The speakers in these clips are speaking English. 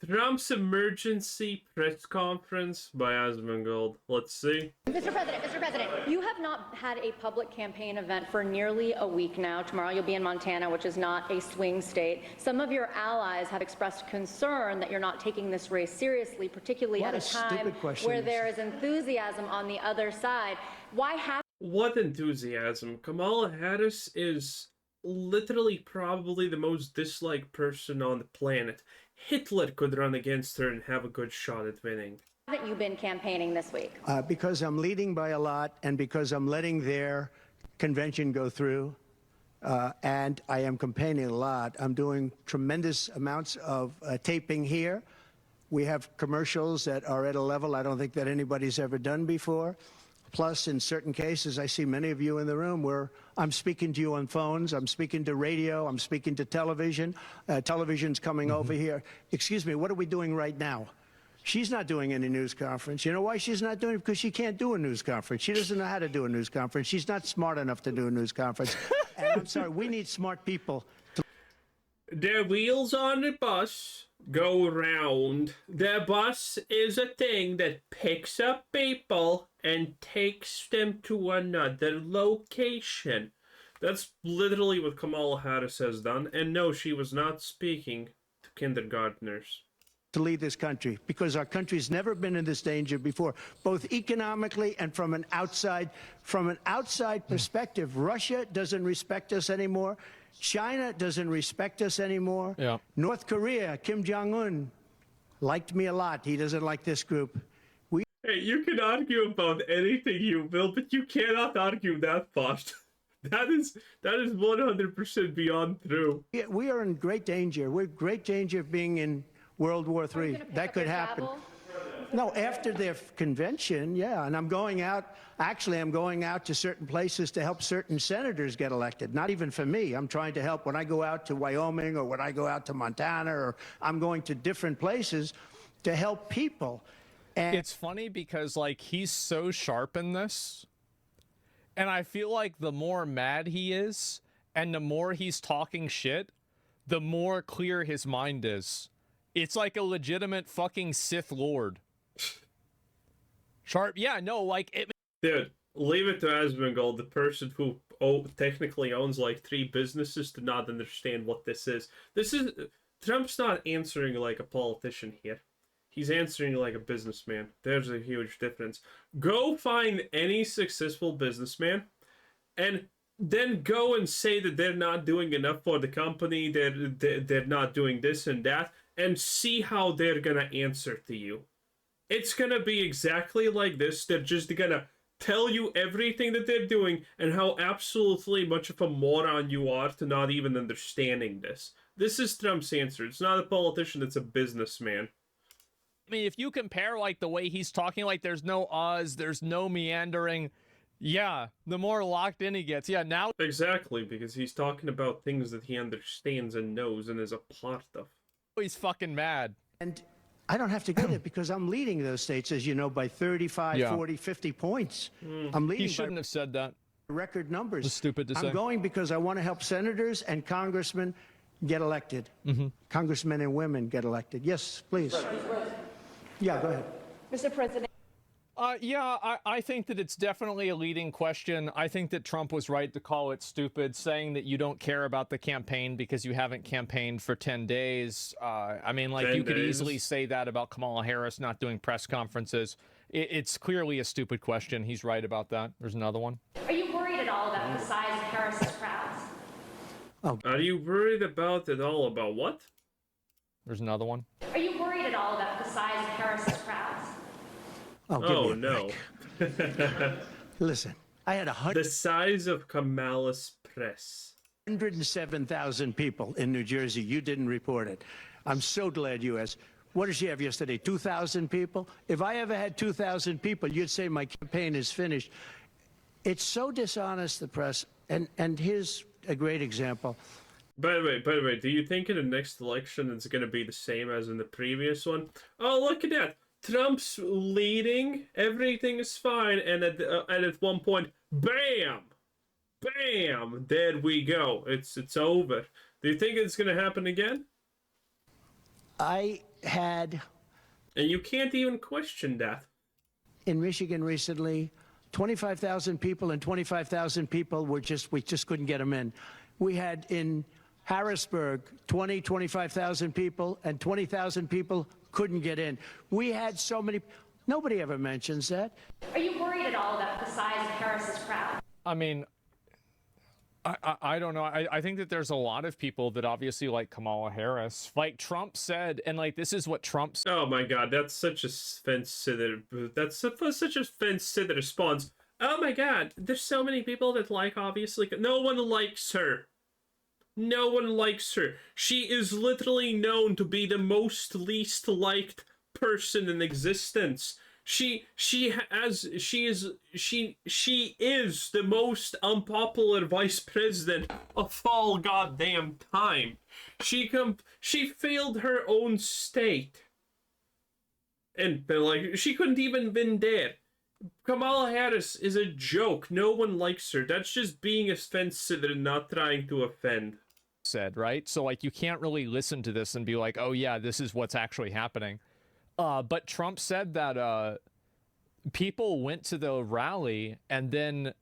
Trump's emergency press conference by asmongold. Let's see. Mr. President, you have not had a public campaign event for nearly a week now. Tomorrow you'll be in Montana, which is not a swing state. Some of your allies have expressed concern that you're not taking this race seriously, particularly at a time where there is enthusiasm on the other side. Why have... What enthusiasm? Kamala Harris is literally probably the most disliked person on the planet. Hitler could run against her and have a good shot at winning. Haven't you been campaigning this week? Because I'm leading by a lot, and because I'm letting their convention go through, and I am campaigning a lot. I'm doing tremendous amounts of taping here. We have commercials that are at a level I don't think that anybody's ever done before. Plus, in certain cases, I see many of you in the room where I'm speaking to you on phones, I'm speaking to radio, I'm speaking to television. Television's coming over here. Excuse me, what are we doing right now? She's not doing any news conference. You know why she's not doing it? Because she can't do a news conference. She doesn't know how to do a news conference. She's not smart enough to do a news conference. And I'm sorry, we need smart people. The wheels on the bus go round. The bus is a thing that picks up people and takes them to another location. That's literally what Kamala Harris has done. And no, she was not speaking to kindergartners. To lead this country, because our country's never been in this danger before, both economically and from an outside perspective. Russia doesn't respect us anymore. China doesn't respect us anymore. Yeah. North Korea, Kim Jong-un liked me a lot. He doesn't like this group. Hey, you can argue about anything you will, but you cannot argue that part. That is 100% beyond true. We are in great danger. We're in great danger of being in World War III. That could happen. Travel? No, after their convention, yeah. And I'm going out, actually, I'm going out to certain places to help certain senators get elected. Not even for me. I'm trying to help when I go out to Wyoming or when I go out to Montana, or I'm going to different places to help people. And it's funny because, like, he's so sharp in this. And I feel like the more mad he is and the more he's talking shit, the more clear his mind is. It's like a legitimate fucking Sith Lord. Sharp, yeah, no, like it. Dude, leave it to asmongold, the person who technically owns like 3 businesses, to not understand what this is. Trump's not answering like a politician here. He's answering like a businessman. There's a huge difference. Go find any successful businessman and then go and say that they're not doing enough for the company, they're not doing this and that, and see how they're gonna answer to you. It's gonna be exactly like this. They're just gonna tell you everything that they're doing and how absolutely much of a moron you are to not even understanding this. This is Trump's answer. It's not a politician, it's a businessman. I mean, if you compare, like, the way he's talking, like, there's no there's no meandering. Yeah, the more locked in he gets. Yeah, now... Exactly, because he's talking about things that he understands and knows and is a part of. He's fucking mad. And I don't have to get it because I'm leading those states, as you know, by 35, 40, 50 points. I'm leading. He shouldn't have said that. Record numbers. It's stupid to say. I'm going because I want to help senators and congressmen get elected. Congressmen and women get elected. Yes, please. Yeah, go ahead. Mr. President. Yeah, I think that it's definitely a leading question. I think that Trump was right to call it stupid, saying that you don't care about the campaign because you haven't campaigned for 10 days. I mean, like, you could easily say that about Kamala Harris not doing press conferences. It's clearly a stupid question. He's right about that. There's another one. Are you worried at all about the size of Harris's crowds? Oh. Are you worried about it all? About what? There's another one. Are you worried at all about the size of Harris's crowds? Oh, no. Listen, I had The size of Kamala's press. 107,000 people in New Jersey. You didn't report it. I'm so glad you asked. What did she have yesterday? 2,000 people? If I ever had 2,000 people, you'd say my campaign is finished. It's so dishonest, the press. And here's a great example. By the way, do you think in the next election it's going to be the same as in the previous one? Oh, look at that. Trump's leading, everything is fine, and at one point, bam! Bam! There we go. It's over. Do you think it's going to happen again? I had And you can't even question that. in Michigan recently 25,000 people, and 25,000 people we just couldn't get them in. We had in Harrisburg 25,000 people, and 20,000 people couldn't get in. We had so many. Nobody ever mentions that. Are you worried at all about the size of Harris's crowd? I mean, I don't know. I think that there's a lot of people that obviously like Kamala Harris. Like Trump said, and like this is what Trump said. Oh my god, that's such a fence-sitter. That's such a fence-sitter response. Oh my god, there's so many people that like, obviously. No one likes her. No one likes her. She is literally known to be the most least liked person in existence. She is the most unpopular vice president of all goddamn time. She failed her own state. And like, she couldn't even been there. Kamala Harris is a joke. No one likes her. That's just being a fence sitter and not trying to offend. Said, right? So like you can't really listen to this and be like, oh yeah, this is what's actually happening. But Trump said that people went to the rally and then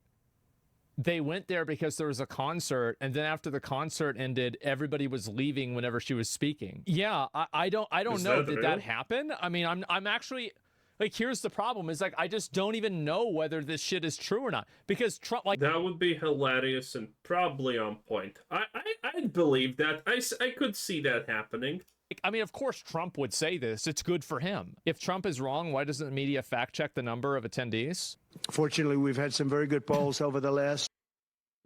they went there because there was a concert, and then after the concert ended, everybody was leaving whenever she was speaking. Yeah, I don't know. Did that happen? I mean, I'm actually like, here's the problem is like I just don't even know whether this shit is true or not, because Trump, like, that would be hilarious and probably on point. I'd believe that. I could see that happening. I mean, of course Trump would say this. It's good for him. If Trump is wrong, why doesn't the media fact check the number of attendees? Fortunately, we've had some very good polls over the last.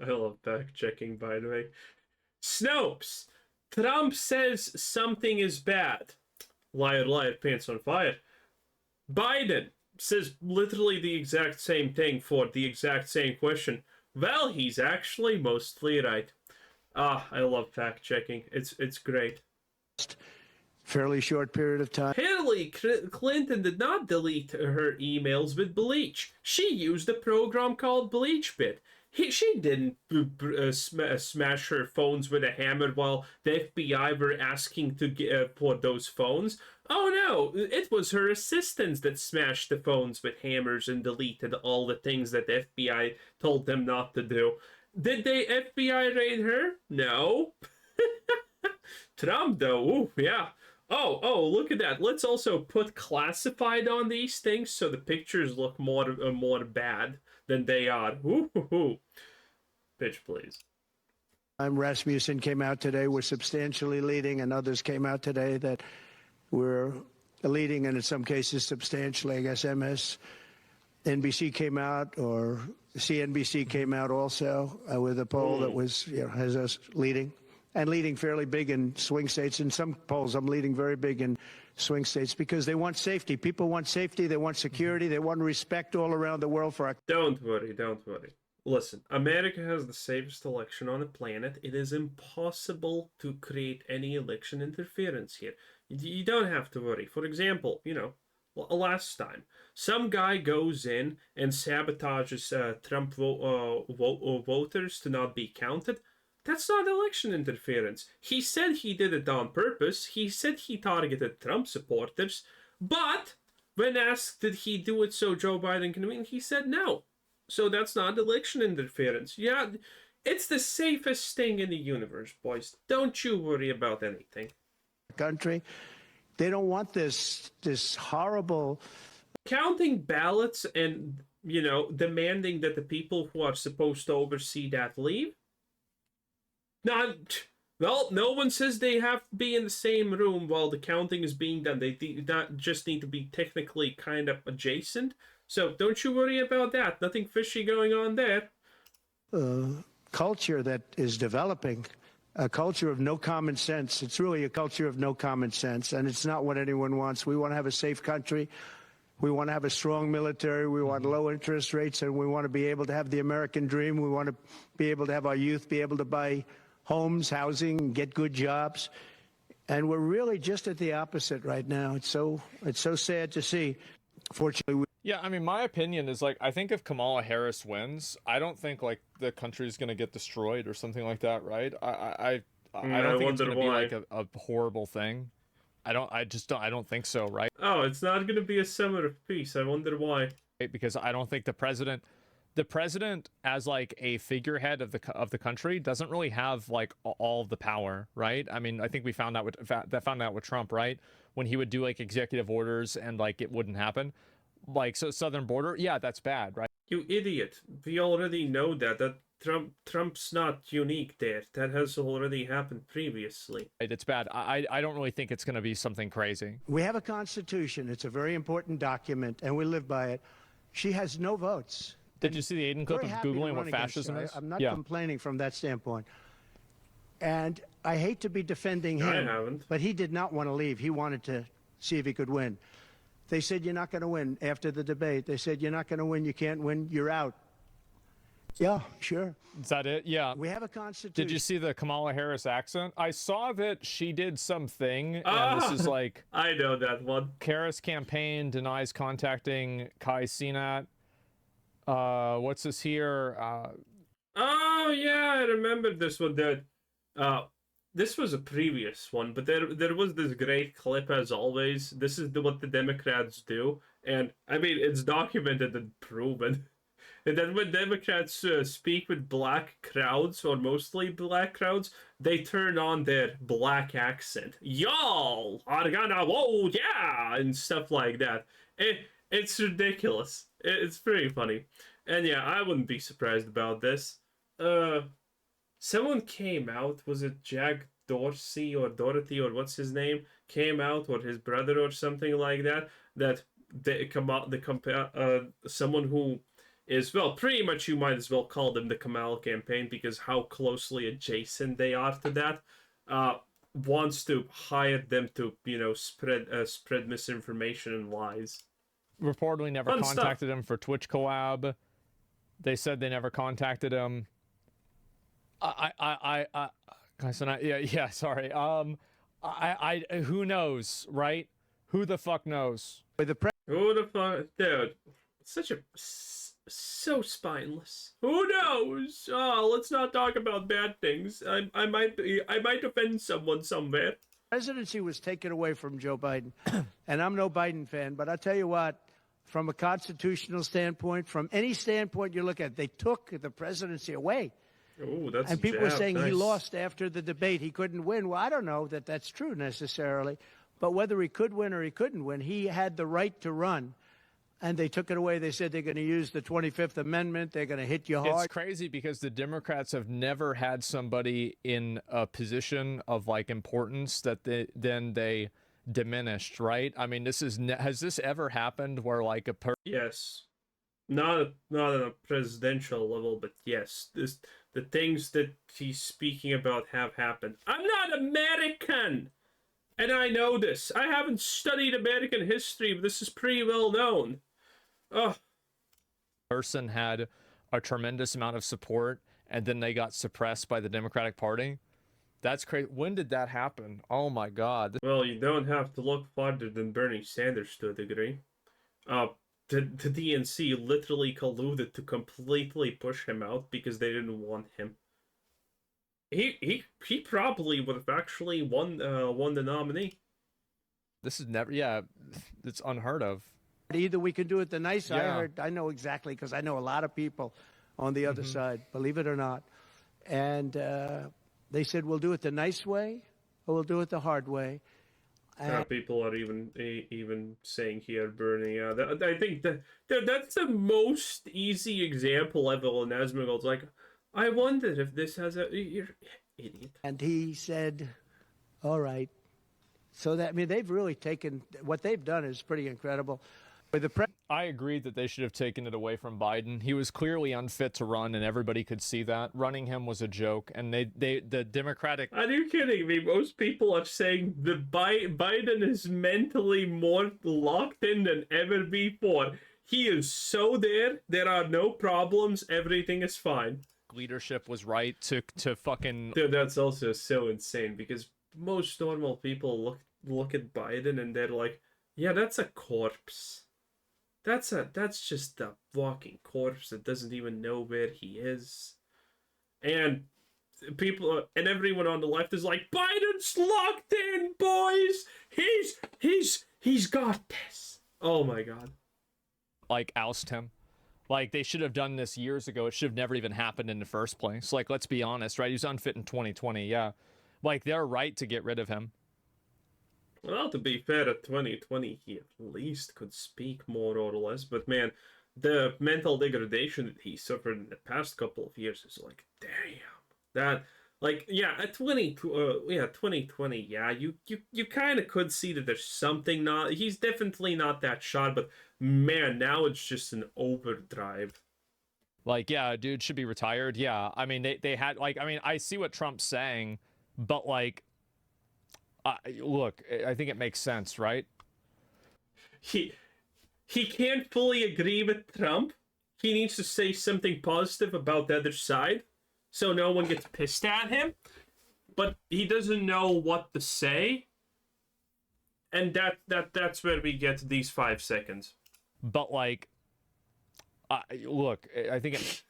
I love fact checking, by the way. Snopes. Trump says something is bad. Liar, liar, pants on fire. Biden says literally the exact same thing for the exact same question. Well, he's actually mostly right. I love fact checking. It's great. Fairly short period of time. Hillary Clinton did not delete her emails with Bleach. She used a program called BleachBit. She didn't smash her phones with a hammer while the FBI were asking to for those phones. Oh no, it was her assistants that smashed the phones with hammers and deleted all the things that the FBI told them not to do. Did the FBI raid her? No. Trump, though, ooh, yeah. Oh, look at that. Let's also put classified on these things so the pictures look more bad than they are. Ooh. Pitch, please. Rasmussen came out today. We're substantially leading, and others came out today that we're leading, and in some cases substantially. I guess MSNBC came out, or CNBC came out also with a poll that was, has us leading. And leading fairly big in swing states. In some polls, I'm leading very big in swing states because they want safety. People want safety. They want security. They want respect all around the world for our... Don't worry. Listen, America has the safest election on the planet. It is impossible to create any election interference here. You don't have to worry. For example, last time, some guy goes in and sabotages Trump voters to not be counted. That's not election interference. He said he did it on purpose. He said he targeted Trump supporters. But when asked did he do it so Joe Biden can win, he said no. So that's not election interference. Yeah, it's the safest thing in the universe, boys. Don't you worry about anything. Country, they don't want this horrible... Counting ballots and, demanding that the people who are supposed to oversee that leave. No one says they have to be in the same room while the counting is being done. They just need to be technically kind of adjacent. So don't you worry about that. Nothing fishy going on there. Culture that is developing, a culture of no common sense. It's really a culture of no common sense, and it's not what anyone wants. We want to have a safe country. We want to have a strong military. We want low interest rates, and we want to be able to have the American dream. We want to be able to have our youth be able to buy homes, housing, get good jobs. And we're really just at the opposite right now. It's so sad to see. Fortunately, yeah, I mean, my opinion is like, I think if Kamala Harris wins, I don't think like the country's going to get destroyed or something like that, right? I don't think it's going to be like a horrible thing. I don't think so, right? Oh, it's not going to be a summer of peace. I wonder why. Because I don't think the president as like a figurehead of the country doesn't really have like all of the power, right? I mean, I think we found out with Trump, right? When he would do like executive orders and like it wouldn't happen. Like, so southern border, yeah, that's bad, right? You idiot. We already know that Trump's not unique there. That has already happened previously. It's bad. I don't really think it's going to be something crazy. We have a constitution. It's a very important document, and we live by it. She has no votes. Did you see the Aiden clip of Googling what fascism is? I'm not complaining from that standpoint. And I hate to be defending him, I haven't. but he did not want to leave. He wanted to see if he could win. They said, you're not going to win. After the debate, they said, you're not going to win. You can't win. You're out. Yeah, sure. Is that it? Yeah. We have a constitution. Did you see the Kamala Harris accent? I saw that she did something, and this is like... I know that one. Harris campaign denies contacting Kai Cenat. What's this here? Oh, yeah, I remember this one. This was a previous one, but there was this great clip, as always. This is what the Democrats do. And, I mean, it's documented and proven. And then when Democrats speak with black crowds, or mostly black crowds, they turn on their black accent. Y'all are gonna vote, yeah! And stuff like that. It's ridiculous. It's pretty funny. And yeah, I wouldn't be surprised about this. Someone came out, was it Jack Dorsey or Dorothy or what's his name, came out, or his brother or something like that, that they come out, someone who is, well, pretty much you might as well call them the Kamala campaign, because how closely adjacent they are to that, wants to hire them to, you know, spread misinformation and lies. Reportedly never contacted him for Twitch collab. They said they never contacted him. Sorry. Who knows, right? Who the fuck knows? Who the fuck, dude? So spineless. Who knows? Oh, let's not talk about bad things. I might offend someone somewhere. Presidency was taken away from Joe Biden, and I'm no Biden fan, but I'll tell you what, from a constitutional standpoint, from any standpoint you look at, they took the presidency away. Oh, that's and people were saying nice. He lost after the debate. He couldn't win. Well, I don't know that that's true necessarily, but whether he could win or he couldn't win, he had the right to run. And they took it away. They said they're going to use the 25th Amendment. They're going to hit you hard. It's crazy because the Democrats have never had somebody in a position of like importance that they diminished, right? I mean, has this ever happened where like Yes. Not on a presidential level, but yes. The things that he's speaking about have happened. I'm not American! And I know this. I haven't studied American history, but this is pretty well known. Oh. Person had a tremendous amount of support and then they got suppressed by the Democratic Party. That's crazy. When did that happen? Oh my God. Well, you don't have to look farther than Bernie Sanders to a degree. The DNC literally colluded to completely push him out because they didn't want him. He probably would have actually won the nominee. This is never, yeah, it's unheard of. Either we can do it the nice way. I know exactly, because I know a lot of people on the other side, believe it or not. And they said, we'll do it the nice way or we'll do it the hard way. People are even saying here, Bernie. I think that's the most easy example ever in asmongold. Like, I wonder if this has a... You're idiot. And he said, all right. So that, I mean, they've really taken... What they've done is pretty incredible. I agree that they should have taken it away from Biden. He was clearly unfit to run, and everybody could see that. Running him was a joke, and the Democratic... Are you kidding me? Most people are saying that Biden is mentally more locked in than ever before. He is so there. There are no problems. Everything is fine. Leadership was right to fucking... Dude, that's also so insane, because most normal people look at Biden and they're like, yeah, that's a corpse. That's just a walking corpse that doesn't even know where he is. And people and everyone on the left is like, Biden's locked in, boys. He's got this. Oh my god. Like, oust him. Like, they should have done this years ago. It should have never even happened in the first place. Like, let's be honest, right? He was unfit in 2020, yeah. Like, they're right to get rid of him. Well, to be fair, at 2020, he at least could speak more or less. But man, the mental degradation that he suffered in the past couple of years is like, damn. That, like, yeah, at 2020, yeah, you kind of could see that there's something not. He's definitely not that shot, but man, now it's just an overdrive. Like, yeah, dude should be retired. Yeah, I mean, they had, like, I mean, I see what Trump's saying, but, like, look, I think it makes sense, right? He can't fully agree with Trump. He needs to say something positive about the other side, so no one gets pissed at him. But he doesn't know what to say, and that's where we get these 5 seconds. But, like, look, I think it...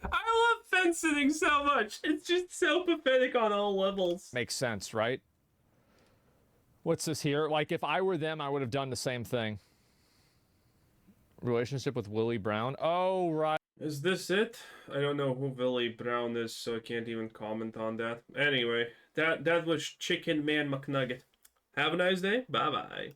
I love fence sitting so much. It's just so pathetic on all levels. makes sense, right? What's this here? Like, if I were them, I would have done the same thing. Relationship with Willie Brown? Oh, right. Is this it? I don't know who Willie Brown is, so I can't even comment on that. Anyway, that was Chicken Man McNugget. Have a nice day. Bye-bye.